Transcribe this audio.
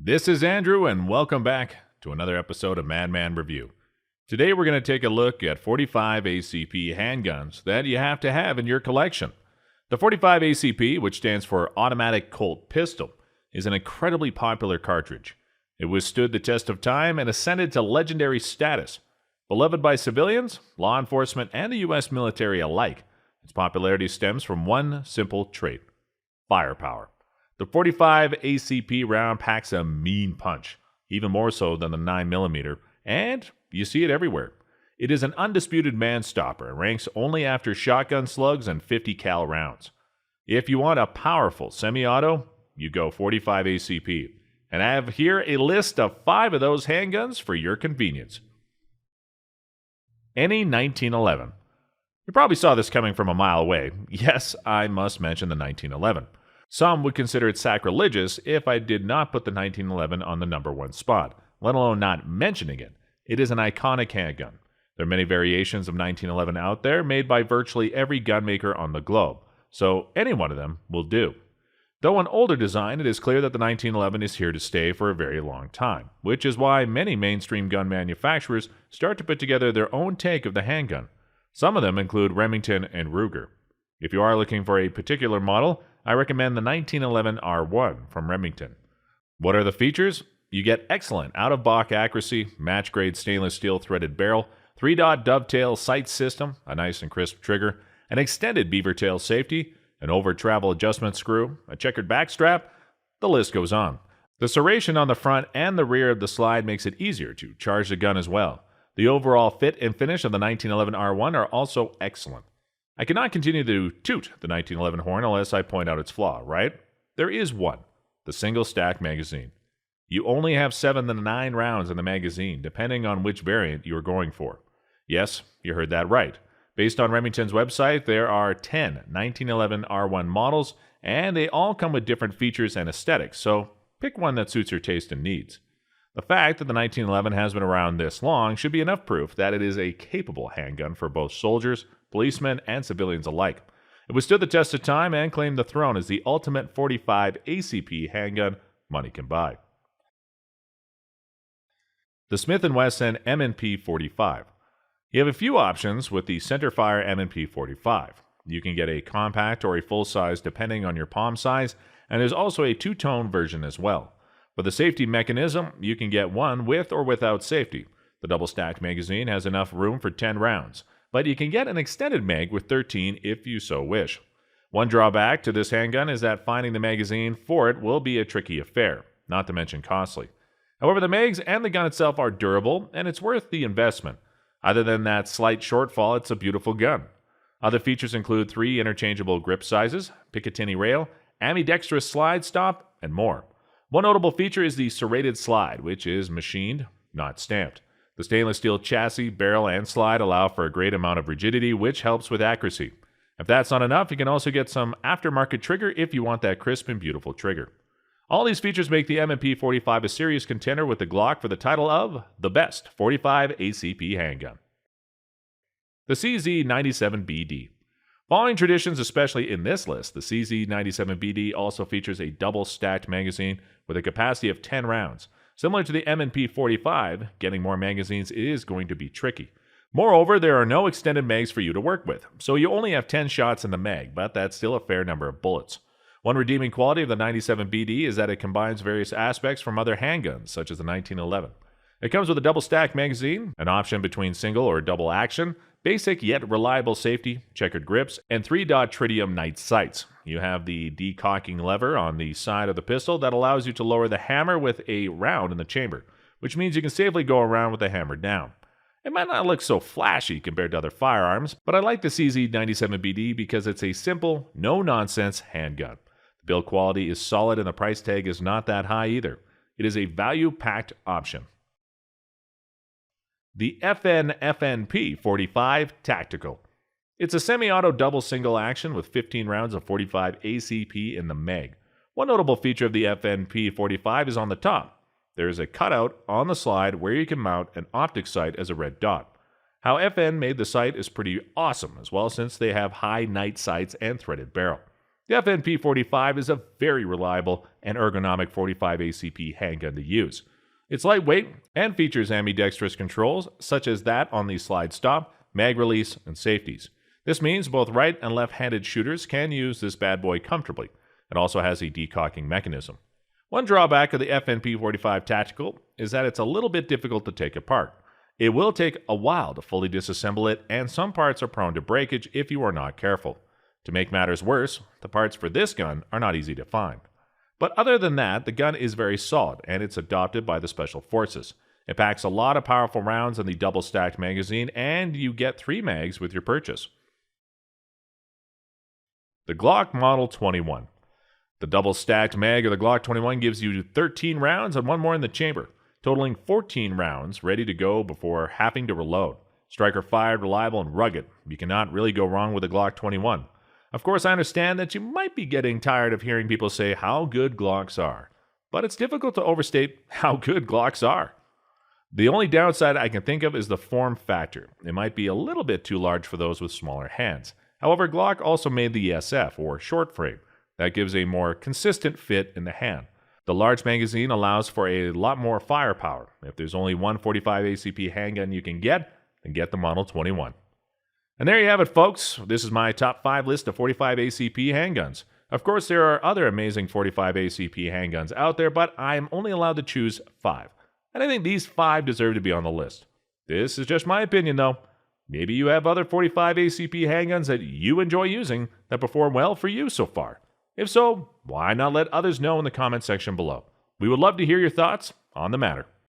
This is Andrew, and welcome back to another episode of MADMAN Review. Today we're going to take a look at 45 ACP handguns that you have to have in your collection. The 45 ACP, which stands for Automatic Colt Pistol, is an incredibly popular cartridge. It withstood the test of time and ascended to legendary status. Beloved by civilians, law enforcement, and the U.S. military alike, its popularity stems from one simple trait: firepower. The 45 ACP round packs a mean punch, even more so than the 9mm, and you see it everywhere. It is an undisputed man-stopper and ranks only after shotgun slugs and 50 cal rounds. If you want a powerful semi-auto, you go 45 ACP. And I have here a list of 5 of those handguns for your convenience. Any 1911. You probably saw this coming from a mile away. Yes, I must mention the 1911. Some would consider it sacrilegious if I did not put the 1911 on the number 1 spot, let alone not mentioning it. It is an iconic handgun. There are many variations of 1911 out there made by virtually every gunmaker on the globe, so any one of them will do. Though an older design, it is clear that the 1911 is here to stay for a very long time, which is why many mainstream gun manufacturers start to put together their own take of the handgun. Some of them include Remington and Ruger. If you are looking for a particular model, I recommend the 1911 R1 from Remington. What are the features? You get excellent out-of-box accuracy, match-grade stainless steel threaded barrel, 3-dot dovetail sight system, a nice and crisp trigger, an extended beaver tail safety, an over-travel adjustment screw, a checkered back strap. The list goes on. The serration on the front and the rear of the slide makes it easier to charge the gun as well. The overall fit and finish of the 1911 R1 are also excellent. I cannot continue to toot the 1911 horn unless I point out its flaw, right? There is one: the single-stack magazine. You only have 7 to 9 rounds in the magazine, depending on which variant you are going for. Yes, you heard that right. Based on Remington's website, there are 10 1911 R1 models, and they all come with different features and aesthetics, so pick one that suits your taste and needs. The fact that the 1911 has been around this long should be enough proof that it is a capable handgun for both soldiers, policemen, and civilians alike. It withstood the test of time and claimed the throne as the ultimate 45 ACP handgun money can buy. The Smith & Wesson MNP45. You have a few options with the centerfire MNP45. You can get a compact or a full size depending on your palm size, and there's also a 2-tone version as well. For the safety mechanism, you can get one with or without safety. The double-stacked magazine has enough room for 10 rounds, but you can get an extended mag with 13 if you so wish. One drawback to this handgun is that finding the magazine for it will be a tricky affair, not to mention costly. However, the mags and the gun itself are durable, and it's worth the investment. Other than that slight shortfall, it's a beautiful gun. Other features include 3 interchangeable grip sizes, Picatinny rail, ambidextrous slide stop, and more. One notable feature is the serrated slide, which is machined, not stamped. The stainless steel chassis, barrel, and slide allow for a great amount of rigidity, which helps with accuracy. If that's not enough, you can also get some aftermarket trigger if you want that crisp and beautiful trigger. All these features make the MNP45 a serious contender with the Glock for the title of the best 45 ACP handgun. The CZ97BD. Following traditions, especially in this list, the CZ97BD also features a double-stacked magazine with a capacity of 10 rounds. Similar to the MNP45, getting more magazines is going to be tricky. Moreover, there are no extended mags for you to work with, so you only have 10 shots in the mag, but that's still a fair number of bullets. One redeeming quality of the 97BD is that it combines various aspects from other handguns, such as the 1911. It comes with a double-stacked magazine, an option between single or double action, basic yet reliable safety, checkered grips, and 3-dot tritium night sights. You have the decocking lever on the side of the pistol that allows you to lower the hammer with a round in the chamber, which means you can safely go around with the hammer down. It might not look so flashy compared to other firearms, but I like the CZ97BD because it's a simple, no-nonsense handgun. The build quality is solid and the price tag is not that high either. It is a value-packed option. The FNP45 Tactical. It's a semi-auto double single action with 15 rounds of 45 ACP in the mag. One notable feature of the FNP45 is on the top. There is a cutout on the slide where you can mount an optic sight as a red dot. How FN made the sight is pretty awesome as well, since they have high night sights and threaded barrel. The FNP45 is a very reliable and ergonomic 45 ACP handgun to use. It's lightweight and features ambidextrous controls such as that on the slide stop, mag release, and safeties. This means both right and left-handed shooters can use this bad boy comfortably. It also has a decocking mechanism. One drawback of the FNP45 Tactical is that it's a little bit difficult to take apart. It will take a while to fully disassemble it, and some parts are prone to breakage if you are not careful. To make matters worse, the parts for this gun are not easy to find. But other than that, the gun is very solid, and it's adopted by the Special Forces. It packs a lot of powerful rounds in the double-stacked magazine, and you get 3 mags with your purchase. The Glock Model 21. The double-stacked mag of the Glock 21 gives you 13 rounds and 1 more in the chamber, totaling 14 rounds ready to go before having to reload. Striker-fired, reliable, and rugged. You cannot really go wrong with the Glock 21. Of course, I understand that you might be getting tired of hearing people say how good Glocks are, but it's difficult to overstate how good Glocks are. The only downside I can think of is the form factor. It might be a little bit too large for those with smaller hands. However, Glock also made the SF, or short frame. That gives a more consistent fit in the hand. The large magazine allows for a lot more firepower. If there's only one 45 ACP handgun you can get, then get the Model 21. And there you have it, folks. This is my top 5 list of 45 ACP handguns. Of course, there are other amazing 45 ACP handguns out there, but I'm only allowed to choose 5. And I think these 5 deserve to be on the list. This is just my opinion, though. Maybe you have other 45 ACP handguns that you enjoy using that perform well for you so far. If so, why not let others know in the comment section below? We would love to hear your thoughts on the matter.